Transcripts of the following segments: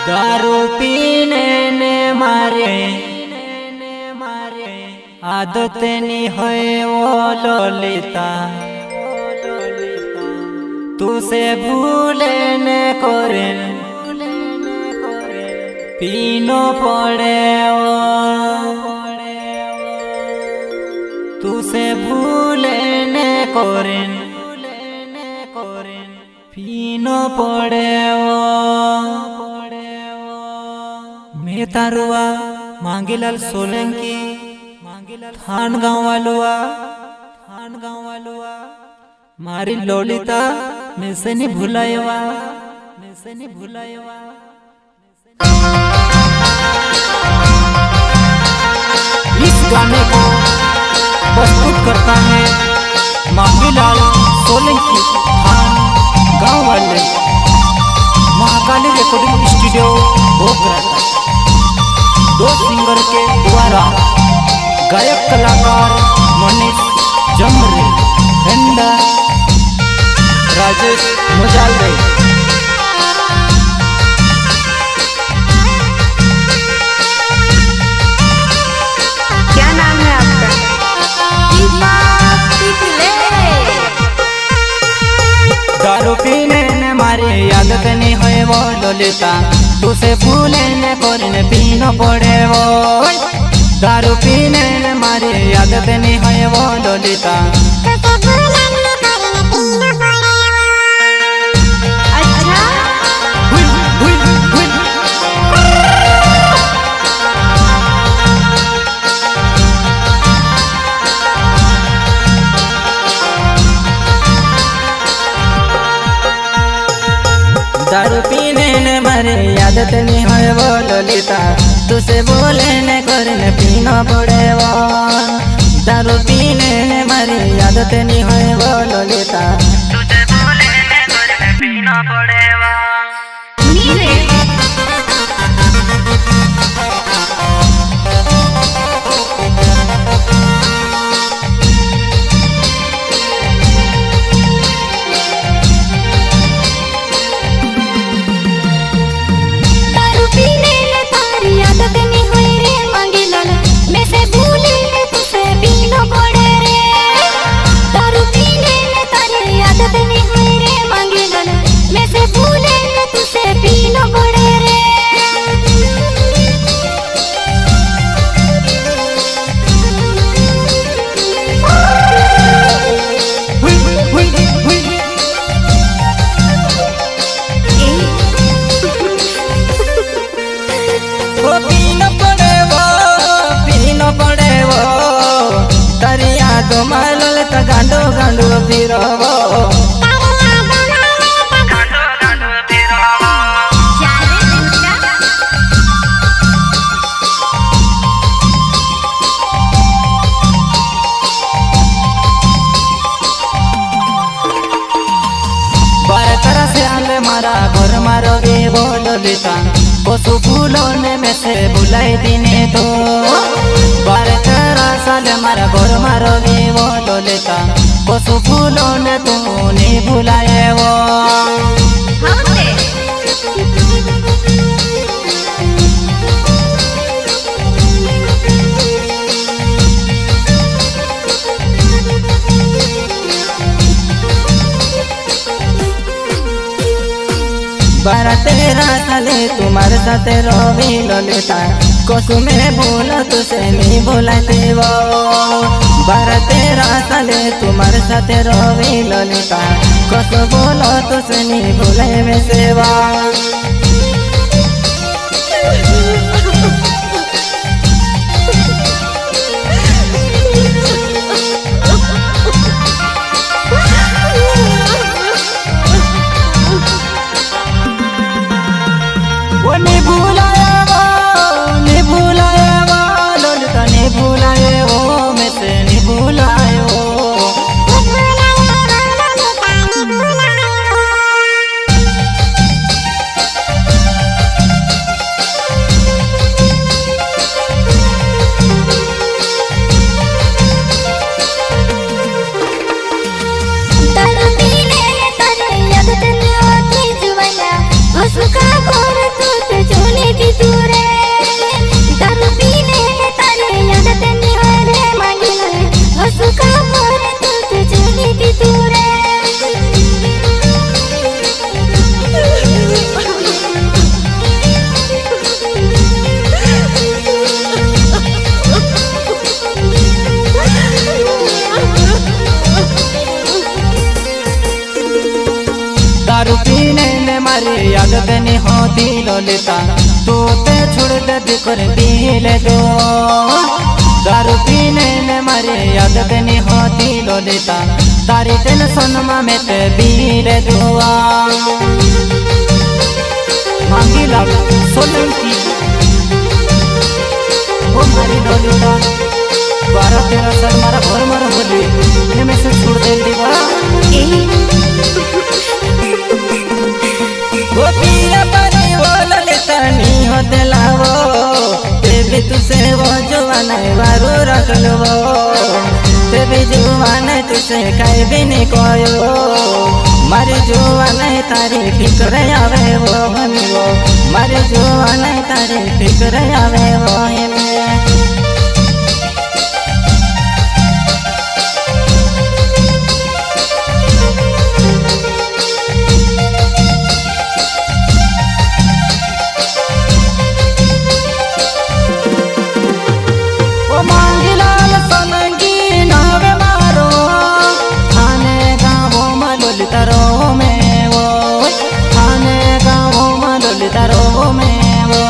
दारू पीने ने मारे आदत नहीं होए वो ललिता तुसे भूले ने करे पीनो पड़े तुसे भूले ने करे पीनो पड़े मैं तारुआ मांगीलाल सोलंकी थान गाँव वालुआ मारी ललिता मैं से नहीं भुलायवा इस गाने को प्रस्तुत करता है मांगीलाल सोलंकी थान गाँव वाले महाकाली रिकॉर्डिंग स्टूडियो भोगराता। दो सिंगर के द्वारा गायक कलाकार मनीष जमरे एंड राजेश मुजालदे। क्या नाम है आपका? दारू पीने ने मारी आदत नहीं होए वो ललिता तुसे भूले ने करने पीनो पड़े वो दारू पीने ने मारी आदत नहीं होए वो ललिता दारू पीने ने मारे आदत नहीं होए वो ललिता तुसे बोले ने करने पीना पड़े वो दारू पीने ने मारे आदत नहीं होए वो ललिता तुसे बोले ने करने पीना पड़े वो तो मालल त गांडो गांडो फिरवो बारह से आले मारा घर मारो गे बोलो ललिता पशु फूलों ने में से बुलाई दिने तो 12 साल मारा घर मारो गे वो ललिता पशु फूलों ने तू नहीं भुलाए वो बारह 13 साले तुम्हारे साथ रोवी ललिता कसु में बोला तुसे नहीं बोलाते वो 12-13 साले तुम्हारे साथ रोवी ललिता कसु बोलो तुसे नहीं बोले में सेवा नहीं भुलाया वो ललिता नहीं भुलाए वो मैं से नहीं भुलाए वो दारू पीने ने मारी आदत नहीं होती ललिता, तू ते छोड़ दे दिकर पी ले दो। दारू पीने ने मारी आदत नहीं होती ललिता, तारी टेंशन में ते पी ले दो। मांगीलाल सोलंकी ओ मारी ललिता, 12-13 साल मारा घर मर बोली में से छोड़ दे दीवा। गोपिया पानी वो ललिता नी होते लावो, तेबी तुसे वो जुआन वारू रख लो, तेबी जुआन तुसे कहीं भी नहीं कोयो, मारी जुआन तारी फिक्र आवे वो हमी वो, मारी जुआन तारी फिक्र आवे वो हमी। मांगीलाल सोलंकी नावे मारो, थाने गाँवों में ललिता रो में वो, थाने गाँवों में ललिता रो में वो।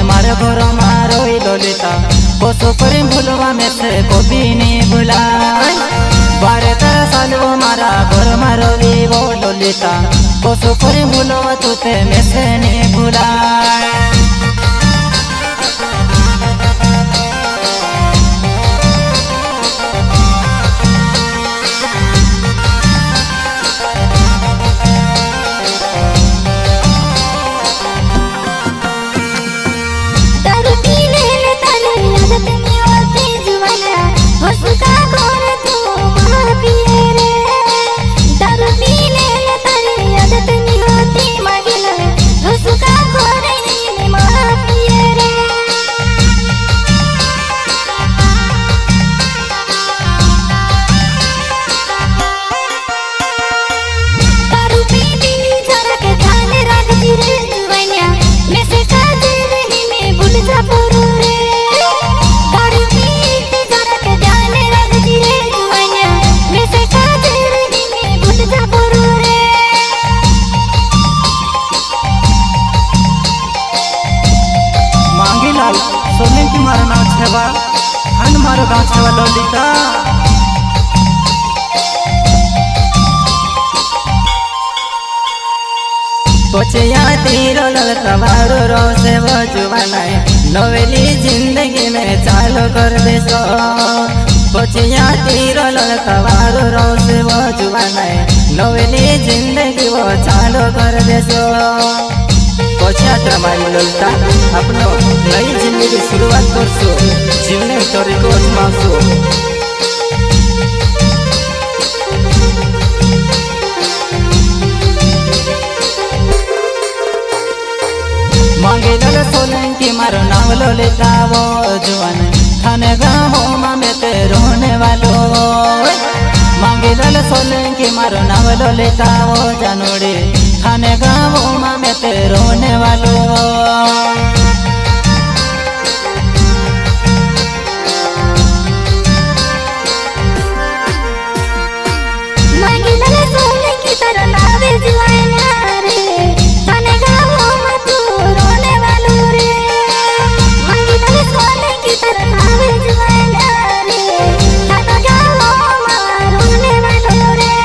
मारे घर मारो ललिता, कोसो करी भूलवा में से कभी नहीं भूला। 12-13 साल वो मारा घर मारो वो ललिता, कोसो करी भूलवा तुते में से नहीं भूला। सोलंकी मारो नाम छेवा, हन मारो गाँव छेवा ललिता। पछया तीरो ललता वारो रो से वो जुवाना है, नवेली जिंदगी में चालू कर दे सो। पछया तीरो ललता वारो रो से वो जुवाना है, नवेली जिंदगी वो चालू कर दे सो। मारी ललिता अपनो नई जिंदगी शुरुआत करसो, जीवने तरीको आजमासो। मांगीलाल सोलंकी मारो नाम ललिता वो जुआन, थाने गाँवों में ते रोने वालो। मांगीलाल सोलंकी मारो नाम ललिता वो जानोड़ी, थाने गाँवों में ते रोने वालो। मांगीलाल सोलंकी तारो नावे जुआना रे, थाने गाँवों में तू रोने वालो रे। मांगीलाल सोलंकी तारो नावे जुआना रे, थाने गाँवों में रोने वालो रे।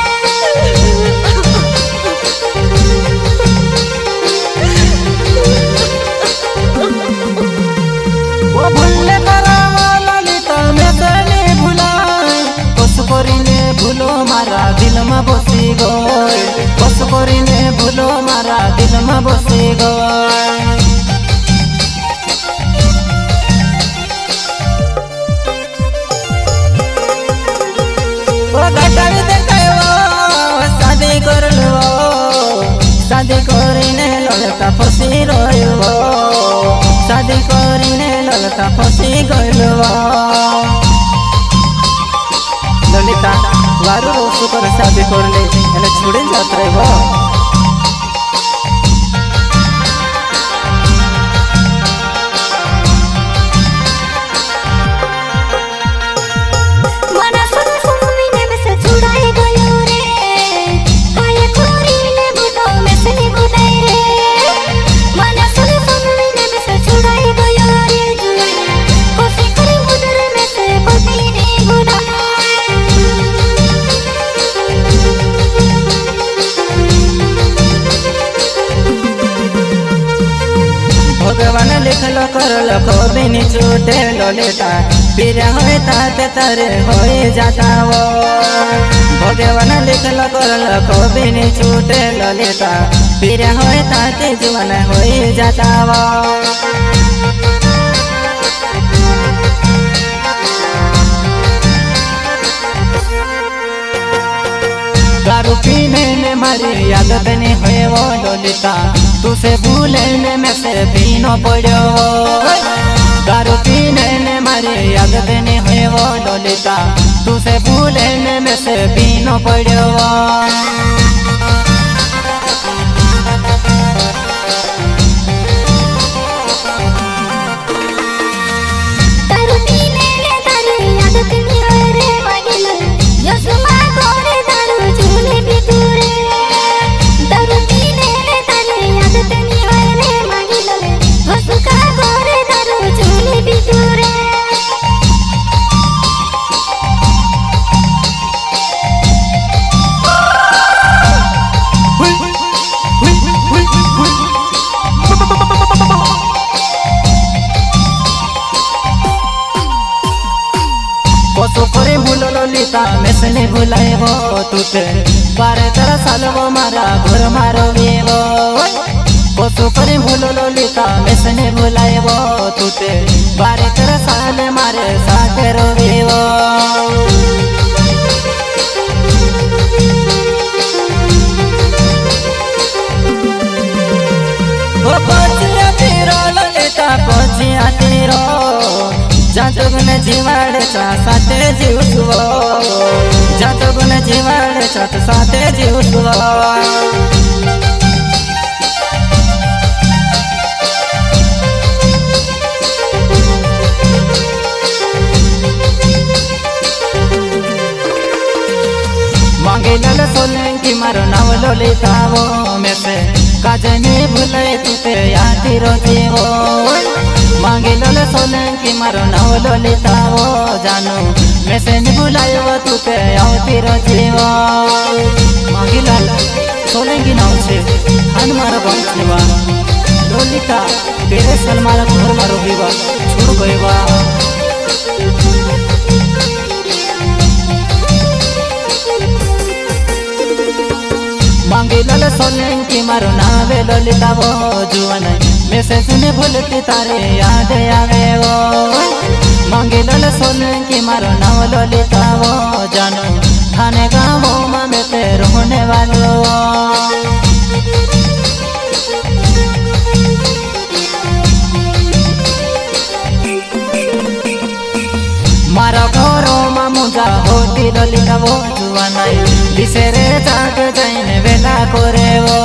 वो भूले करावा ललिता में से नहीं भुलाए, कस करीने भूलो मारा दिल में बसी गए, कस करीने भूलो मारा दिल में बसी गए। गयो शादी करीने ललिता फसी गयो ललिता वारू रोसु कर शादी करले एने छोड़ी जात रहबो भगवान लिखल करल कभी छूटे ललिता फिर होता तारे हो जाता वो भगवान लिखल करल कभी छूटे ललिता फिर होता जीवन हो जाता वो दारू पीने ने मारी आदत नहीं हुए वो ललिता तुसे भूलने में से पीनो पड़ो दारू पीने ने मारी आदत नहीं हुए वो ललिता तुसे भूलने में से पीनो पड़ो ललिता मैंने भुलाए वो तुते 12-13 साल वो मारा घर मारो वो कोसो करे भूलो ललिता मैंने भुलाए वो तुते 12-13 साल मारे साथ रोवे वो पचिया तेरो ललिता पचिया तेरो जातगुन जीवाड़ साथे जीवसुवो जातगुन जीवाड़ साथे जीवसुवो मांगे लल सोलंकी मारो नाव ललिता वो में से काजे में भूले तुते यादी रोजी वो मांगे लल सोलंकी मारो नाव ललिता वो जानो मैं से नहीं भुलाए वो तुते आवती रोजी वो मांगे लल सोलंकी नाव से हन मारो बंचवा ललिता तेरे सल मारा घर मारो बीवा छोड़ गए वा मांगे लल सोलंकी मारो नावे ललिता वो जुआन मैसेज ने भूलती तारे याद आवे वो मांगे लल सोलंकी मारो नाव ललिता वो जानो थाने गाँव में ते रोने वालो मारा घरों में मुझा होती ललिता वो जुआन दिसेरे जाग जाइने वेला करे वो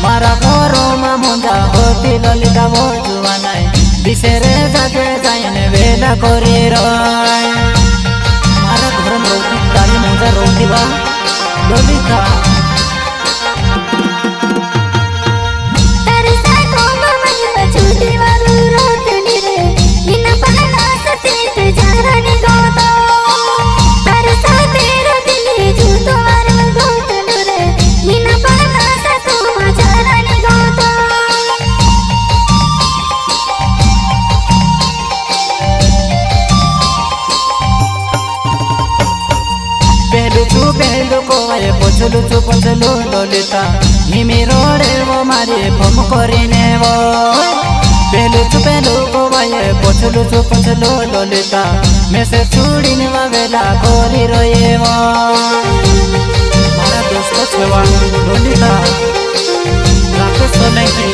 मारा घरों में मुझा होती ललिता वो जुआन दिसेरे जाग जाइने वेला करे रो मारा घर में रोटी डाली मुझा रोटी वा ललिता पहलू को आए पछलू ललिता हिमी रोड़े वो मारे फम करीने वो पहलू को आए पछलू ललिता मैं से छुड़ीने वा वेला करी रोए वो मारा दोस्त छवा ललिता रात सोलंकी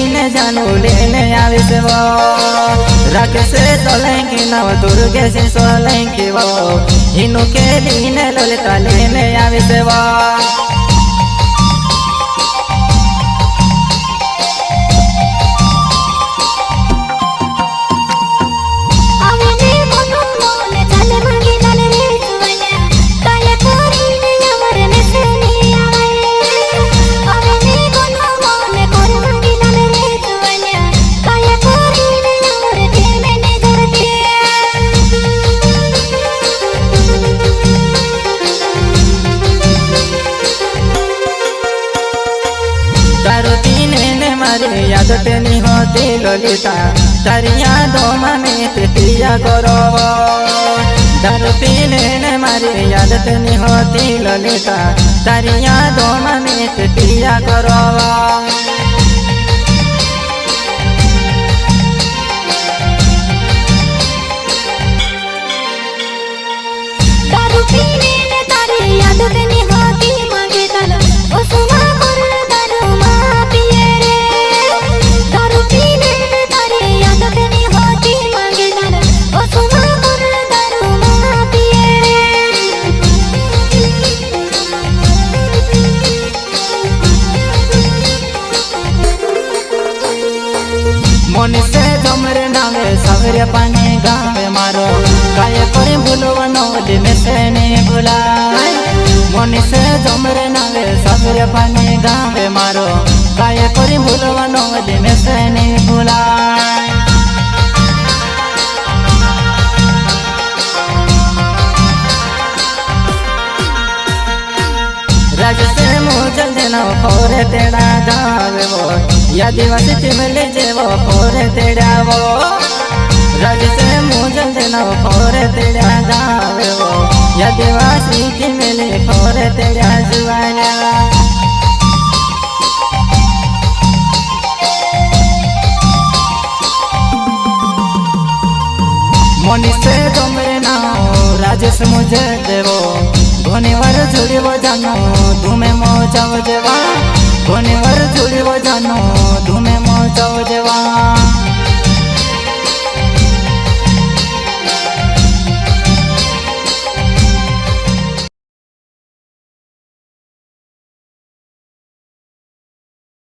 ने जानू लेने आविस वो राकेश सोलंकी नव दुर्गेश सोलंकी वो इनु के लीने ललिता लेने आविस वो यादत नहीं होती ललिता तारी यादों में पिया करो दारू पीने ने मारी यादत नहीं होती ललिता तारी यादों में पिया करो दारू पीने ने तारी यादत नहीं होती मांगे तल उसमा कर दारू मां पिए रे दारू पीने ने तारी यादत नहीं होती मांगे तल उसमा कर दारू मां पिए मन से जमरे नावे सवेरे पानी गावे मारो काय करे भूलवनो दिन से नहीं भूला मन से जमरे नावे सवेरे पानी गावे मारो काय करे भूलवनो दिन से नहीं भूला राज से मुझल देना फोरे तेरा गावे वो या दिवसी मिले जे वो फोरे तेरा वो राज से मुझल देना फोरे तेरा गावे वो या दिवसी मिले फोरे तेरा जुआना मनी से तुमरे नाव राजेश मुझे देवो घोनीवर जुड़ीवो जानो धूमे मोचाव जेवा घोनीवर जुड़ीवो जानो धूमे मोचाव जेवा।